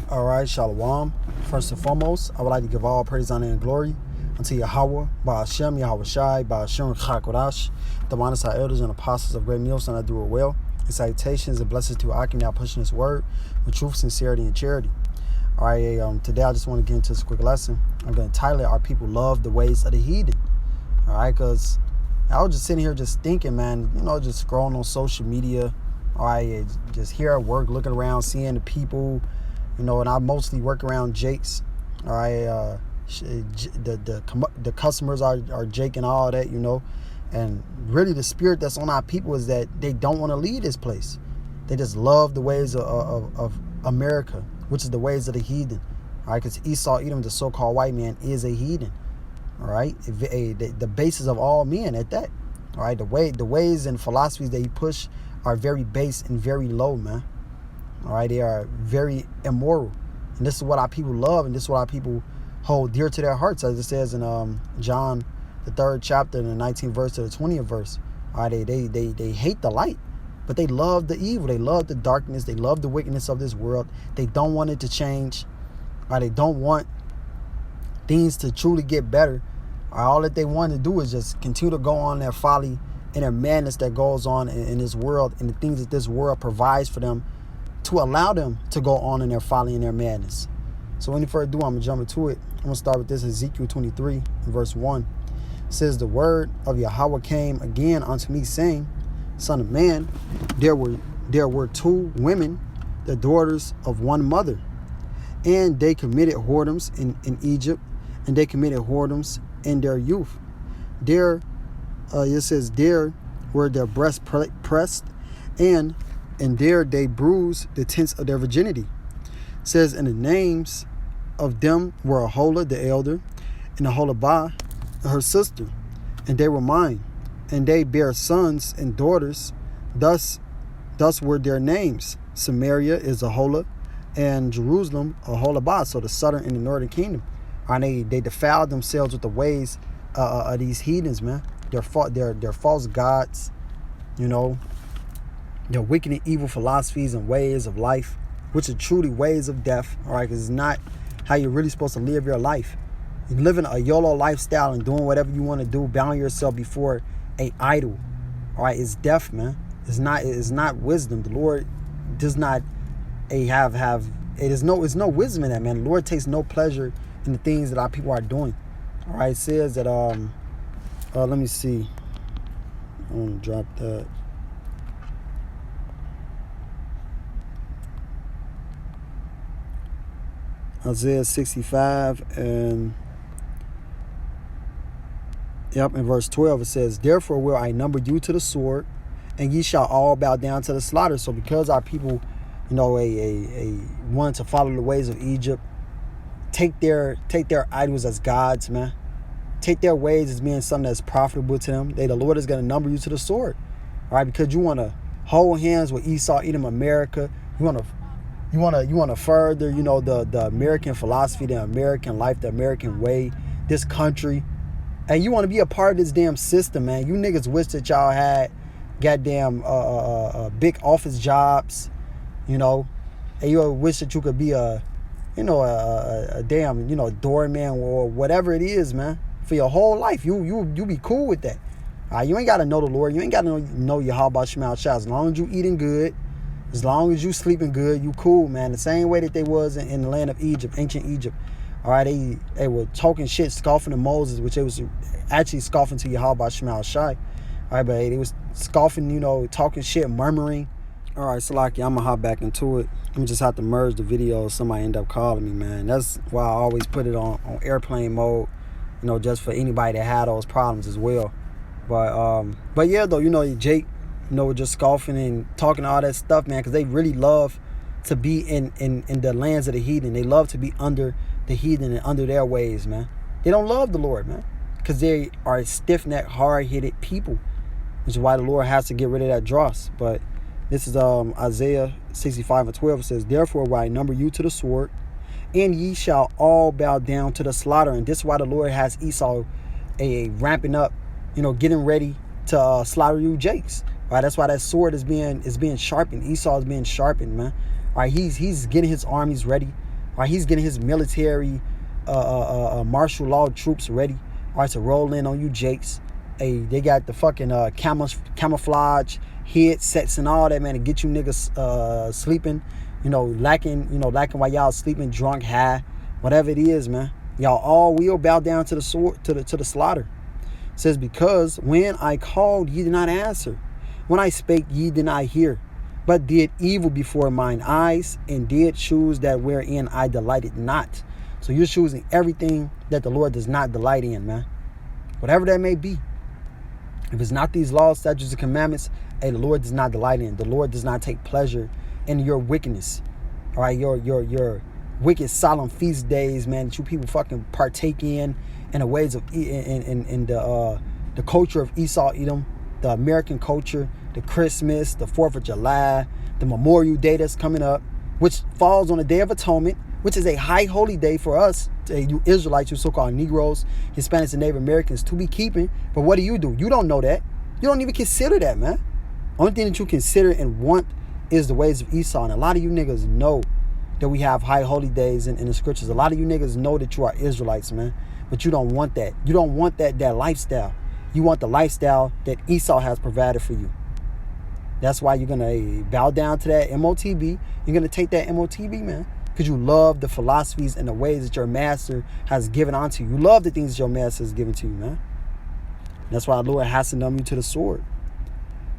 All right, Shalom. First and foremost, I would like to give all praise, honor, and glory unto Yahweh, Ba'ashem, Yahweh Shai, Ba'ashem, Chakodash, the honest our elders and apostles of great meals, and I do it well. And salutations and blessings to Akim now pushing his word with truth, sincerity, and charity. All right, today I just want to get into this quick lesson. I'm going to title it, Our People Love the Ways of the Heathen. All right, because I was just sitting here just thinking, man, just scrolling on social media. All right, just here at work, looking around, seeing the people, and I mostly work around Jakes. All right, the customers are Jake and all that, and really the spirit that's on our people is that they don't want to leave this place. They just love the ways of America, which is the ways of the heathen. All right, because Esau, Edom, the so-called white man, is a heathen. All right, the basis of all men at that. All right, the ways and philosophies that he push are very base and very low, man. All right, they are very immoral, and this is what our people love, and this is what our people hold dear to their hearts, as it says in John, the 3rd chapter, in the 19th verse to the 20th verse. All right, they hate the light, but they love the evil. They love the darkness. They love the wickedness of this world. They don't want it to change. All right, they don't want things to truly get better. All that they want to do is just continue to go on their folly and their madness that goes on in this world, and the things that this world provides for them to allow them to go on in their folly and their madness. So any further ado, I'm going to jump into it. I'm going to start with this, Ezekiel 23, verse 1. It says, the word of Yahweh came again unto me, saying, Son of man, there were two women, the daughters of one mother, and they committed whoredoms in Egypt, and they committed whoredoms in their youth. There, it says, there were their breasts pressed, and there they bruised the tents of their virginity. It says, and the names of them were Aholah the elder, and Aholabah her sister, and they were mine, and they bare sons and daughters. Thus were their names. Samaria is Aholah, and Jerusalem Aholabah. So the southern and the northern kingdom. And they defiled themselves with the ways of these heathens, man. They're false gods, Their wicked and evil philosophies and ways of life, which are truly ways of death, all right, because it's not how you're really supposed to live your life. You're living a YOLO lifestyle and doing whatever you want to do, bowing yourself before an idol, all right, it's death, man. It's not wisdom. The Lord does not have it's no wisdom in that, man. The Lord takes no pleasure in the things that our people are doing. All right, it says that let me see. I'm gonna drop that. Isaiah 65 and in verse 12 it says, therefore will I number you to the sword, and ye shall all bow down to the slaughter. So because our people, want to follow the ways of Egypt, take their idols as gods, man. Take their ways as being something that's profitable to them. The Lord is going to number you to the sword. All right, because you want to hold hands with Esau, Edom, America. You want to further, the American philosophy, the American life, the American way, this country. And you want to be a part of this damn system, man. You niggas wish that y'all had goddamn big office jobs, and you wish that you could be a damn, doorman or whatever it is, man. For your whole life, you be cool with that. You ain't got to know the Lord. You ain't got to know Yahweh Shema Shah. As long as you eating good, as long as you sleeping good, you cool, man. The same way that they was in the land of Egypt, ancient Egypt. All right, they were talking shit, scoffing to Moses, which they was actually scoffing to Yahweh Shema Shai. All right, but they was scoffing, talking shit, murmuring. All right, Salaki, I'm going to hop back into it. I'm just have to merge the video. Somebody end up calling me, man. That's why I always put it on airplane mode, just for anybody that had those problems as well. But yeah, though, Jake, just scoffing and talking all that stuff, man, because they really love to be in the lands of the heathen. They love to be under the heathen and under their ways, man. They don't love the Lord, man, because they are stiff-necked, hard-headed people, which is why the Lord has to get rid of that dross. But this is Isaiah 65 and 12. It says, therefore will I number you to the sword, and ye shall all bow down to the slaughter. And this is why the Lord has Esau ramping up, getting ready to slaughter you Jakes. All right, that's why that sword is being sharpened. Esau is being sharpened, man. All right, he's getting his armies ready Right, he's getting his military, martial law troops ready. All right, to roll in on you, Jakes. Hey, they got the fucking camouflage headsets and all that, man, to get you niggas sleeping. Lacking while y'all sleeping, drunk, high, whatever it is, man. Y'all all will bow down to the sword, to the slaughter. It says, because when I called, ye did not answer. When I spake, ye did not hear, but did evil before mine eyes, and did choose that wherein I delighted not. So you're choosing everything that the Lord does not delight in, man. Whatever that may be. If it's not these laws, statutes, and commandments, hey, the Lord does not delight in. The Lord does not take pleasure in your wickedness. All right, your wicked solemn feast days, man, that you people fucking partake in the ways of in the culture of Esau, Edom, the American culture, the Christmas, the 4th of July, the Memorial Day that's coming up, which falls on the Day of Atonement, which is a high holy day for us, you Israelites, you so-called Negroes, Hispanics, and Native Americans to be keeping. But what do? You don't know that. You don't even consider that, man. Only thing that you consider and want is the ways of Esau. And a lot of you niggas know that we have high holy days in the scriptures. A lot of you niggas know that you are Israelites, man. But you don't want that. You don't want that lifestyle. You want the lifestyle that Esau has provided for you. That's why you're going to bow down to that MOTB. You're going to take that MOTB, man. Because you love the philosophies and the ways that your master has given onto you. You love the things that your master has given to you, man. That's why the Lord has to numb you to the sword.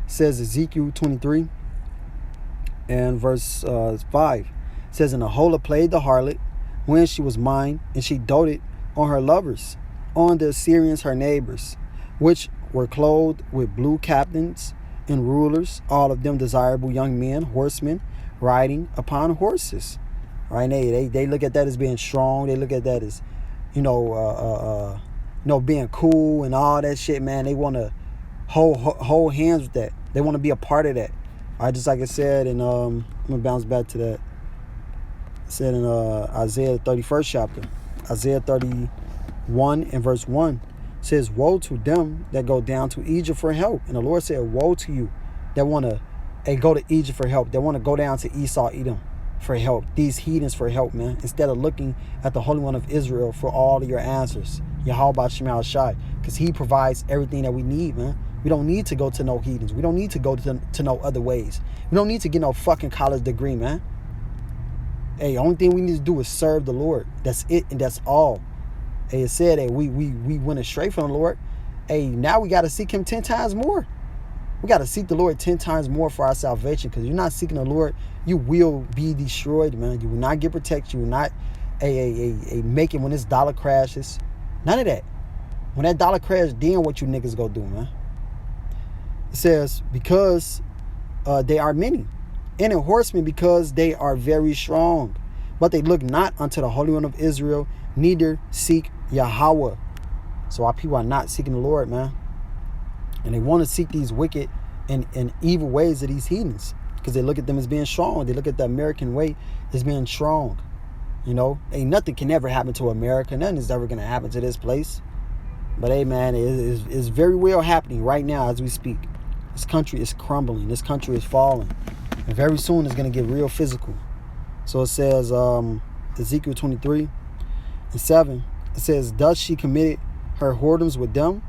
It says Ezekiel 23 and verse 5. It says, and Aholah played the harlot when she was mine, and she doted on her lovers, on the Assyrians her neighbors, which were clothed with blue captains and rulers, all of them desirable young men, horsemen, riding upon horses. Right? They look at that as being strong. They look at that as, being cool and all that shit, man. They want to hold hands with that. They want to be a part of that. All right, just like I said, and I'm gonna bounce back to that. It said in Isaiah 31st chapter, Isaiah 31 and verse 1 says, woe to them that go down to Egypt for help. And the Lord said, woe to you that want to go to Egypt for help. That want to go down to Esau, Edom for help. These heathens for help, man. Instead of looking at the Holy One of Israel for all of your answers. Yahweh Shema Shai. Because he provides everything that we need, man. We don't need to go to no heathens. We don't need to go to no other ways. We don't need to get no fucking college degree, man. Hey, only thing we need to do is serve the Lord. That's it, and that's all. Hey, it said that we went astray from the Lord. Hey, now we got to seek him 10 times more. We got to seek the Lord 10 times more for our salvation. Because you're not seeking the Lord, you will be destroyed, man. You will not get protection. You will not make it when this dollar crashes. None of that. When that dollar crashes, then what you niggas go do, man? It says, because they are many. And in horsemen, because they are very strong. But they look not unto the Holy One of Israel, neither seek Yahweh. So our people are not seeking the Lord, man. And they want to seek these wicked and evil ways of these heathens. Because they look at them as being strong. They look at the American way as being strong. Ain't nothing can ever happen to America. Nothing is ever going to happen to this place. But hey, man, it's very well happening right now as we speak. This country is crumbling. This country is falling. And very soon it's going to get real physical. So it says, Ezekiel 23 and 7, it says, thus she committed her whoredoms with them,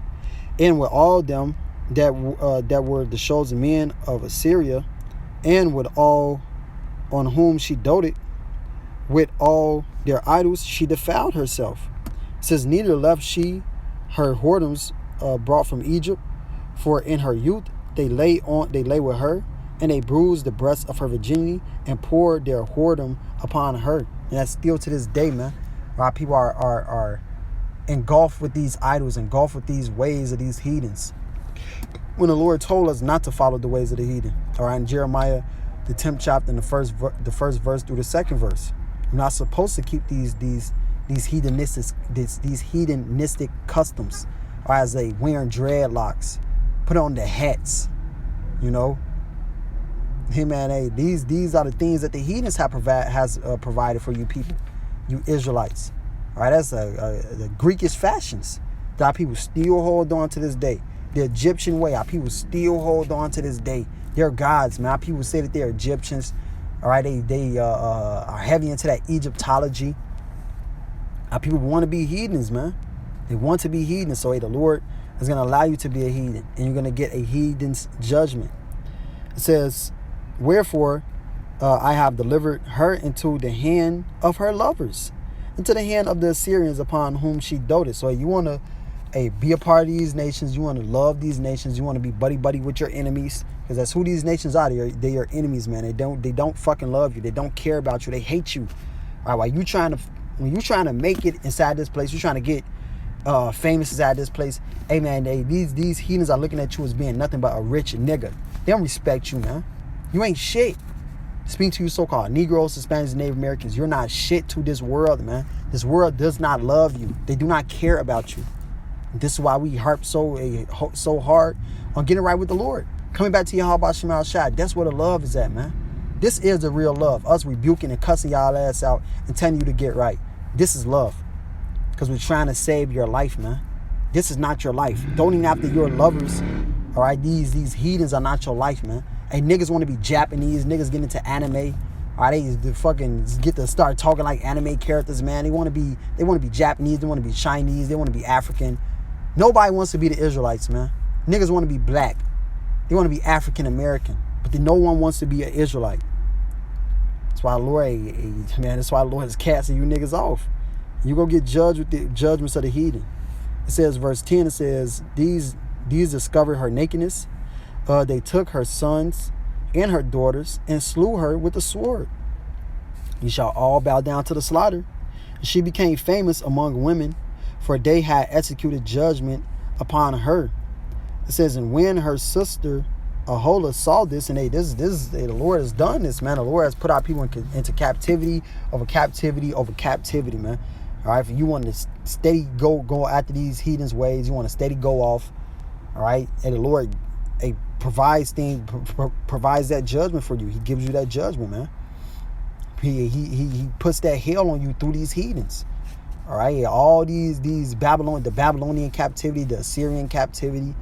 and with all them that were the chosen men of Assyria, and with all on whom she doted, with all their idols she defiled herself. It says, neither left she her whoredoms brought from Egypt, for in her youth they lay with her, and they bruised the breast of her virginity, and poured their whoredom upon her. And that's still to this day, man. Our people are engulfed with these idols, engulfed with these ways of these heathens. When the Lord told us not to follow the ways of the heathen. All right, in Jeremiah, the 10th chapter, and the first verse through the second verse. You're not supposed to keep these heathenistic customs, or as they wearing dreadlocks, put on the hats, Hey, man, hey, these are the things that the heathens has provided for you people, you Israelites. All right, that's the Greekish fashions that our people still hold on to this day. The Egyptian way, our people still hold on to this day. They're gods, man. Our people say that they're Egyptians. All right, they are heavy into that Egyptology. Our people want to be heathens, man. They want to be heathens. So, the Lord is going to allow you to be a heathen, and you're going to get a heathen's judgment. It says, wherefore I have delivered her into the hand of her lovers, into the hand of the Assyrians upon whom she doted. So you want to be a part of these nations. You want to love these nations. You want to be buddy with your enemies, because that's who these nations are. They're your enemies, man. They don't fucking love you. They don't care about you. They hate you. All right, when you trying to make it inside this place, you're trying to get famous inside this place. Hey man, these heathens are looking at you as being nothing but a rich nigga. They don't respect you, man. You ain't shit. Speak to you so-called Negroes, Hispanics, and Native Americans. You're not shit to this world, man. This world does not love you. They do not care about you. This is why we harp so hard on getting right with the Lord. Coming back to Yahweh Shema Shai. That's where the love is at, man. This is the real love. Us rebuking and cussing y'all ass out and telling you to get right. This is love. Because we're trying to save your life, man. This is not your life. Don't even after your lovers. All right, these heathens are not your life, man. Hey, niggas want to be Japanese. Niggas get into anime. All right, they fucking get to start talking like anime characters, man. They want to be Japanese. They want to be Chinese. They want to be African. Nobody wants to be the Israelites, man. Niggas want to be black. They want to be African American. But no one wants to be an Israelite. That's why that's why the Lord is casting you niggas off. You go get judged with the judgments of the heathen. It says, verse 10, it says, these discovered her nakedness. They took her sons and her daughters and slew her with the sword. You shall all bow down to the slaughter. She became famous among women, for they had executed judgment upon her. It says, and when her sister Aholah saw this, and the Lord has done this, man. The Lord has put our people into captivity over captivity over captivity, man. All right, if you want to steady go after these heathens' ways, you want to steady go off, all right, and the Lord provides that judgment for you. He gives you that judgment, man. He puts that hell on you through these heathens. All right, all these the Babylonian captivity, the Assyrian captivity.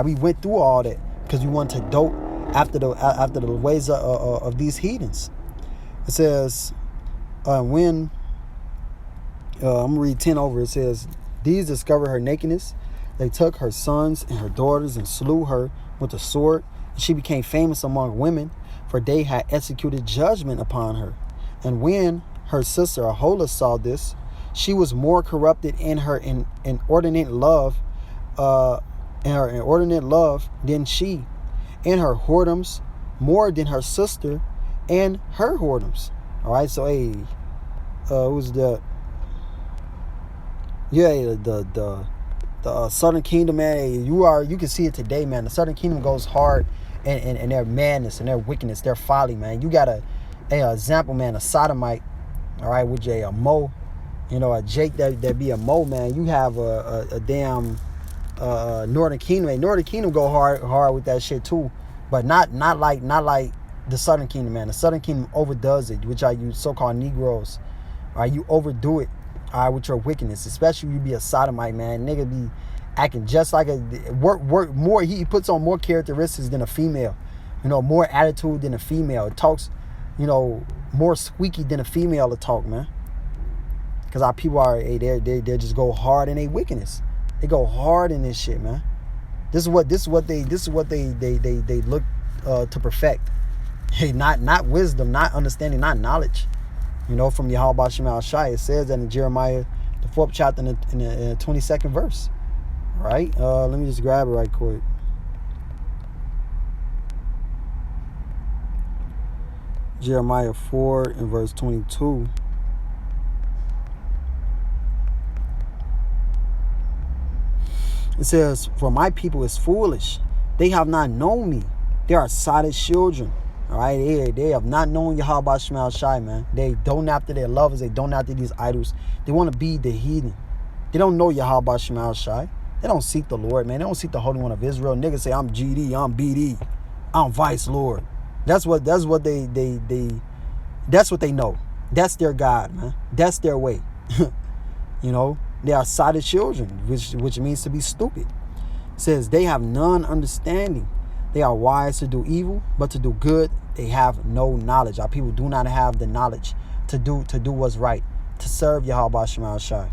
We went through all that because we wanted to dote after the ways of these heathens. It says, when I'm gonna read 10 over. It says, these discovered her nakedness. They took her sons and her daughters and slew her with the sword. And she became famous among women, for they had executed judgment upon her. And when her sister Aholah saw this, she was more corrupted in her inordinate love, than she, and her whoredoms more than her sister and her whoredoms. All right, so who's the Southern Kingdom, man. You can see it today, man. The Southern Kingdom goes hard in their madness and their wickedness, their folly, man. You got a example, man, a sodomite, all right, with a Mo, a Jake that be a Mo, man. You have a damn Northern Kingdom. Northern Kingdom go hard with that shit too, but not like the Southern Kingdom, man. The Southern Kingdom overdoes it, which are you so-called Negroes. All right, you overdo it. All right, with your wickedness, especially you be a sodomite, man. Nigga be acting just like work more. He puts on more characteristics than a female, more attitude than a female. It talks, more squeaky than a female to talk, man. Because our people are they just go hard in their wickedness. They go hard in this shit, man. This is what they look to perfect. Hey, not wisdom, not understanding, not knowledge. From Yahweh Shema Shai, it says that in Jeremiah, the 4th chapter, in the 22nd verse. Right? Let me just grab it right quick. Jeremiah 4 and verse 22. It says, for my people is foolish. They have not known me. They are solid children. All right, they have not known Yahweh Shema Shai, man. They don't after their lovers. They don't after these idols. They want to be the heathen. They don't know Yahweh Shema Shai. They don't seek the Lord, man. They don't seek the Holy One of Israel. Niggas say, I'm GD, I'm BD, I'm Vice Lord. That's what they know. That's their God, man. That's their way. They are solid children, which means to be stupid. It says they have none understanding. They are wise to do evil, but to do good they have no knowledge. Our people do not have the knowledge to do what's right, to serve Yahweh Shema Shai.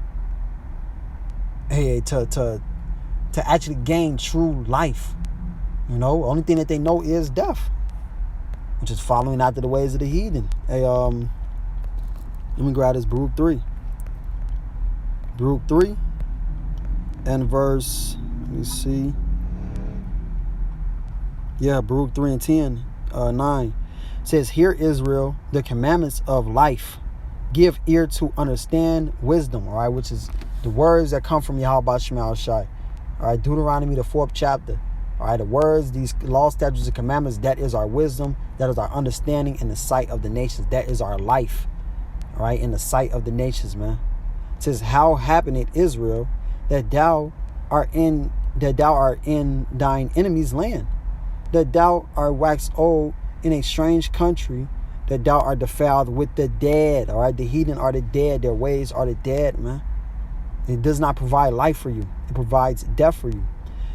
Hey, to actually gain true life. Only thing that they know is death, which is following after the ways of the heathen. Hey, let me grab this Baruch 3. Baruch 3 and verse, let me see. Yeah, Baruch 3 and 10, 9 says, "Hear Israel, the commandments of life. Give ear to understand wisdom," all right, which is the words that come from Yahweh Shema Shai. All right, Deuteronomy, the 4th chapter. All right, the words, these law, statutes, and commandments, that is our wisdom. That is our understanding in the sight of the nations. That is our life, all right, in the sight of the nations, man. It says, "How happened it, Israel, that thou art in thine enemy's land, that thou art waxed old in a strange country, that thou art defiled with the dead." All right, the heathen are the dead. Their ways are the dead, man. It does not provide life for you. It provides death for you.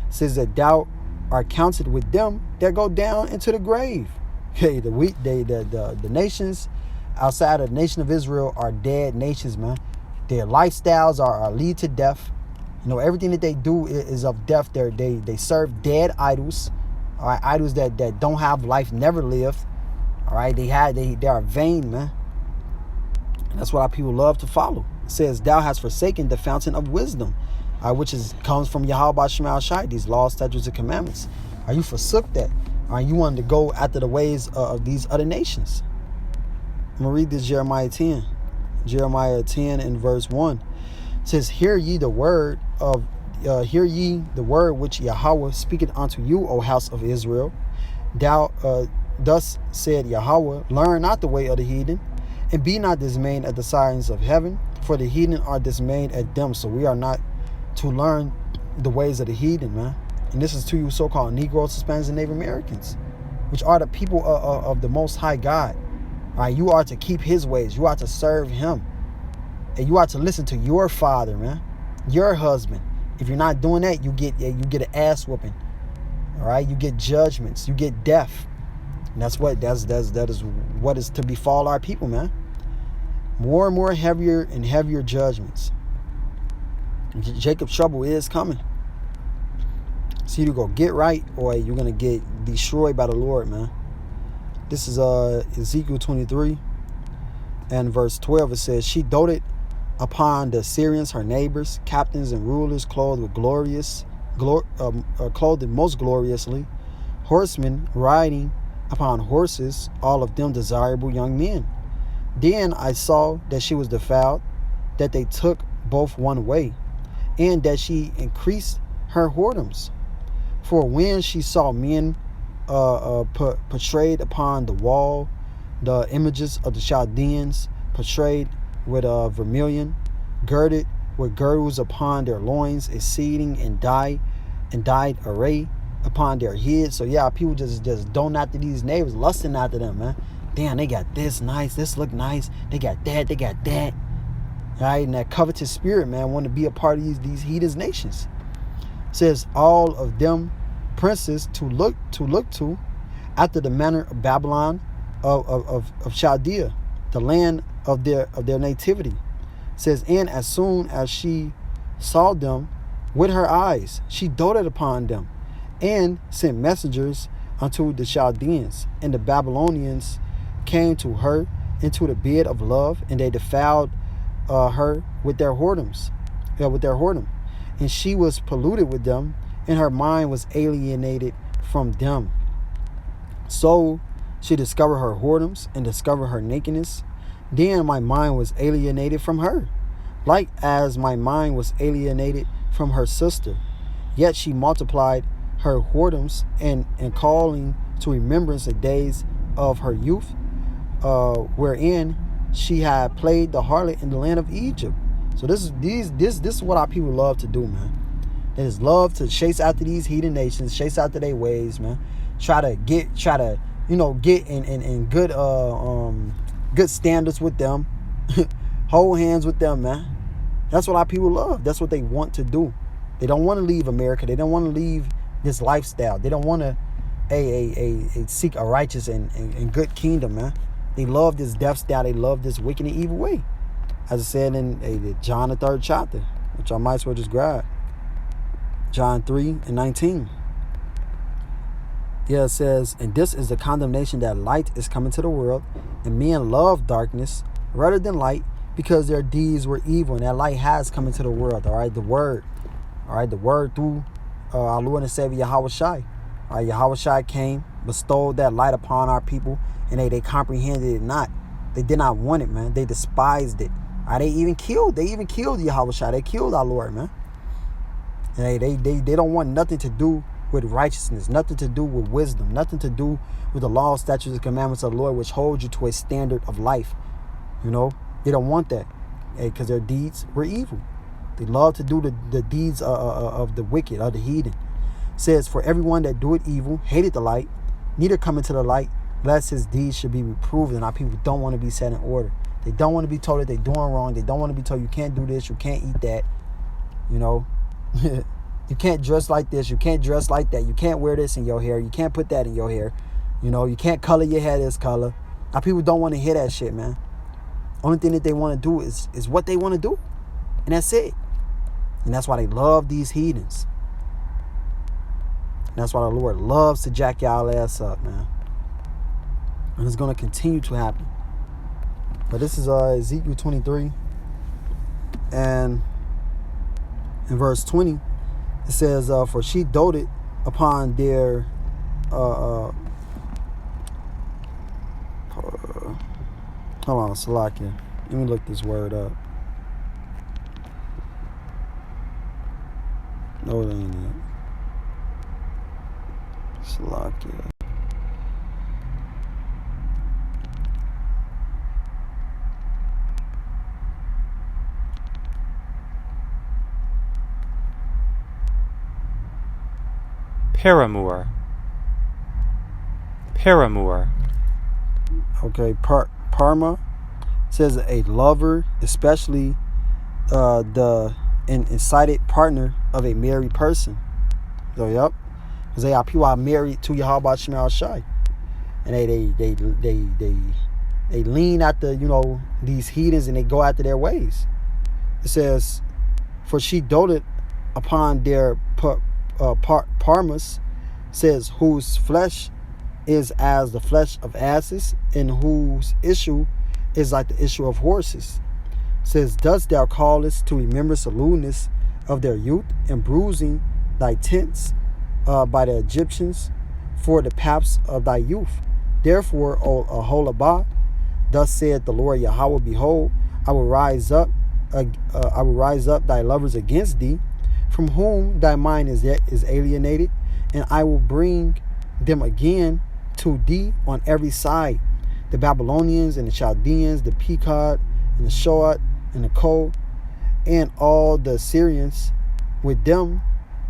It says that thou art counted with them that go down into the grave. Okay, the nations outside of the nation of Israel are dead nations, man. Their lifestyles are lead to death. Everything that they do is of death. They serve dead idols. All right, idols that don't have life, never lived. All right, they are vain, man. And that's what our people love to follow. It says, "Thou hast forsaken the fountain of wisdom," which comes from Yahweh Shema Shai, these laws, statutes, and commandments. You forsook that. You wanted to go after the ways of these other nations. I'm gonna read this Jeremiah 10. Jeremiah 10 and verse 1. It says, hear ye the word which Yahweh speaketh unto you, O house of Israel. Thus said Yahweh, learn not the way of the heathen, and be not dismayed at the signs of heaven, for the heathen are dismayed at them. So we are not to learn the ways of the heathen, man. And this is to you so-called Negroes, Hispanics, and Native Americans, which are the people of the Most High God. All right, you are to keep his ways. You are to serve him. And you are to listen to your father, man, your husband. If you're not doing that, you get an ass whooping. All right, you get judgments, you get death. And that is what is to befall our people, man. More and more heavier and heavier judgments. Jacob's trouble is coming. So you go get right, or you're gonna get destroyed by the Lord, man. This is Ezekiel 23 and verse 12. It says, she doted upon the Assyrians, her neighbors, captains and rulers, clothed most gloriously, horsemen riding upon horses, all of them desirable young men. Then I saw that she was defiled, that they took both one way, and that she increased her whoredoms. For when she saw men portrayed upon the wall, the images of the Chaldeans portrayed with vermilion, girded with girdles upon their loins, exceeding and dyed array upon their heads. So yeah, people just don't after these neighbors, lusting after them, man. Damn, they got this nice, this look nice. They got that. Right, and that covetous spirit, man, want to be a part of these heathen nations. It says all of them princes to look to after the manner of Babylon of Chaldea, the land of their nativity. It says, and as soon as she saw them with her eyes, she doted upon them, and sent messengers unto the Chaldeans, and the Babylonians came to her into the bed of love, and they defiled her with their whoredom, and she was polluted with them, and her mind was alienated from them. So she discovered her whoredoms and discovered her nakedness. Then my mind was alienated from her, like as my mind was alienated from her sister. Yet she multiplied her whoredoms and calling to remembrance the days of her youth, wherein she had played the harlot in the land of Egypt. So this is what our people love to do, man. They just love to chase after these heathen nations, chase after their ways, man. Try to get in good standards with them, hold hands with them, man. That's what our people love. That's what they want to do. They don't want to leave America. They don't want to leave this lifestyle. They don't want to, seek a righteous and good kingdom, man. They love this death style. They love this wicked and evil way. As I said in John the 3rd chapter, which I might as well just grab. John 3:19. Yeah, it says, and this is the condemnation that light is coming to the world, and men love darkness rather than light, because their deeds were evil, and that light has come into the world. All right, the word. All right, the word through our Lord and Savior Yahweh Shai. All right, Yahweh Shai came, bestowed that light upon our people, and they comprehended it not. They did not want it, man. They despised it. All right, they even killed Yahweh Shai. They killed our Lord, man. And they don't want nothing to do with righteousness, nothing to do with wisdom, nothing to do with the law, statutes, and commandments of the Lord, which hold you to a standard of life. You know, they don't want that, because their deeds were evil. They love to do the deeds of the wicked, of the heathen. It says, for everyone that doeth evil hated the light, neither come into the light, lest his deeds should be reproved. And our people don't want to be set in order. They don't want to be told that they're doing wrong. They don't want to be told you can't do this, you can't eat that. You know, you can't dress like this, you can't dress like that, you can't wear this in your hair, you can't put that in your hair. You know, you can't color your hair this color. Our people don't want to hear that shit, man. Only thing that they want to do is what they want to do. And that's it. And that's why they love these heathens. And that's why the Lord loves to jack y'all ass up, man. And it's going to continue to happen. But this is Ezekiel 23. And in verse 20, it says, for she doted upon their hold on, Salakia. Let me look this word up. No, it ain't it. Salakia. Paramour. Okay, Parma says a lover, especially the incited partner of a married person. So yep, because they are people are married to Yahweh Shai Shai, and they lean after these heathens, and they go after their ways. It says, for she doted upon their Parmas, says, whose flesh is as the flesh of asses, and whose issue is like the issue of horses. Says, dost thou callest to remembrance the lewdness of their youth, and bruising thy tents by the Egyptians for the paps of thy youth? Therefore, O Aholabah, thus saith the Lord Yahweh, behold, I will rise up thy lovers against thee, from whom thy mind is alienated, and I will bring them again to thee on every side, the Babylonians and the Chaldeans, the Pekod and the Shoat and the Ko, and all the Assyrians with them,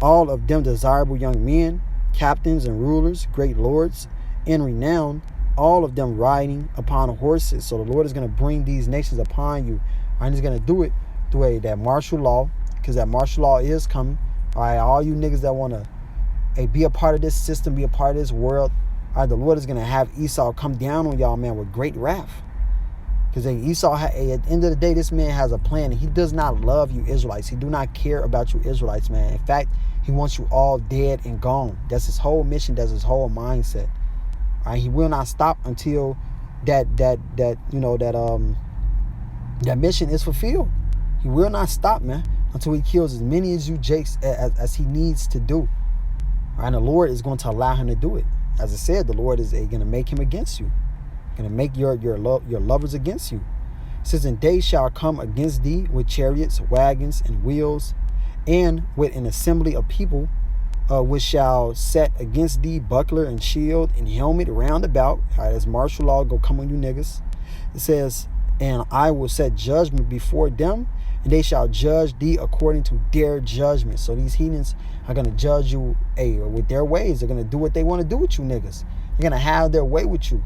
all of them desirable young men, captains and rulers, great lords in renown, all of them riding upon horses. So the Lord is going to bring these nations upon you, and he's going to do it through that martial law, because that martial law is coming. All right, all you niggas that want to be a part of this system, be a part of this world, all right, the Lord is going to have Esau come down on y'all, man, with great wrath. Because Esau, at the end of the day, this man has a plan, and he does not love you Israelites. He do not care about you Israelites, man. In fact, he wants you all dead and gone. That's his whole mission. That's his whole mindset. All right, he will not stop until that mission is fulfilled. He will not stop, man, until he kills as many as you jakes as he needs to do. All right, and the Lord is going to allow him to do it. As I said, the Lord is going to make him against you. Going to make your lovers against you. It says, and they shall come against thee with chariots, wagons, and wheels, and with an assembly of people, which shall set against thee buckler and shield and helmet round about. All right, as martial law go come on you niggas. It says, and I will set judgment before them, and they shall judge thee according to their judgment. So these heathens are going to judge you with their ways. They're going to do what they want to do with you niggas. They're going to have their way with you.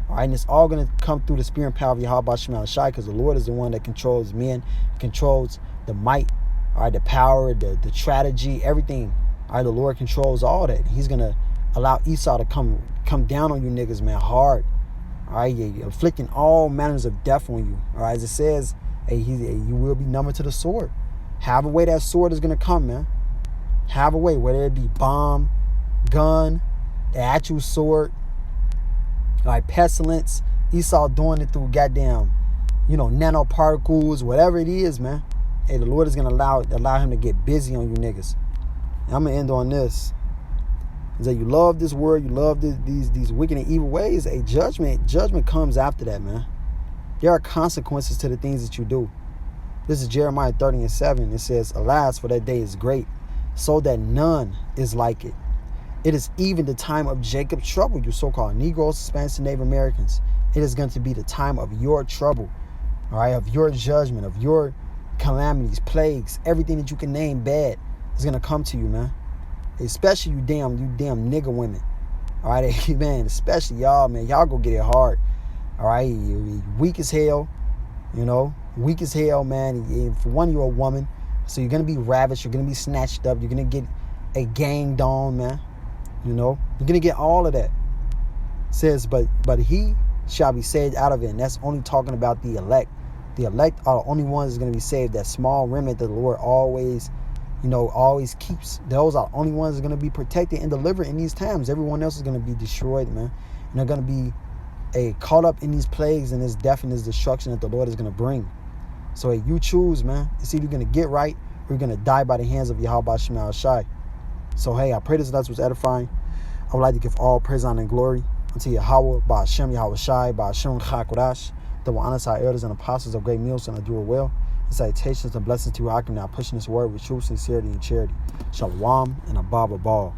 All right, and it's all going to come through the spirit and power of Yahweh Shai Shai, because the Lord is the one that controls men, controls the might, all right, the power, the strategy, everything. All right, the Lord controls all that. He's going to allow Esau to come down on you niggas, man, hard. All right, yeah, inflicting all manners of death on you. All right, as it says, hey, you will be numbered to the sword. Have a way that sword is going to come, man. Have a way, whether it be bomb, gun, the actual sword, like pestilence. Esau doing it through goddamn, nanoparticles, whatever it is, man. Hey, the Lord is going to allow him to get busy on you niggas. And I'm going to end on this. Is that you love this world, you love these wicked and evil ways. A judgment comes after that, man. There are consequences to the things that you do. This is Jeremiah 30:7. It says, alas, for that day is great, so that none is like it. It is even the time of Jacob's trouble, you so-called Negroes, Hispanics, and Native Americans. It is going to be the time of your trouble, all right, of your judgment, of your calamities, plagues, everything that you can name bad is going to come to you, man. Especially you damn nigga women. All right, man, especially y'all, man. Y'all go get it hard. All right, you weak as hell, weak as hell, man. For one, you're a woman, so you're going to be ravished. You're going to be snatched up. You're going to get a ganged on, man. You're going to get all of that. It says, but he shall be saved out of it. And that's only talking about the elect. The elect are the only ones that's going to be saved. That small remnant that the Lord always keeps. Those are the only ones that are going to be protected and delivered in these times. Everyone else is going to be destroyed, man. And they're going to be caught up in these plagues and this death and this destruction that the Lord is going to bring. So hey, you choose, man. It's either you're going to get right or you're going to die by the hands of Yahweh Shema Shai. So hey, I pray this was edifying. I would like to give all praise, honor, and glory unto Yahweh, by Hashem, Yahweh Shai, by Hashem Chakodash, that will honor our elders and apostles of great meals and I do it well. And salutations and blessings to you. I can now pushing this word with truth, sincerity, and charity. Shalom and Abba Ball.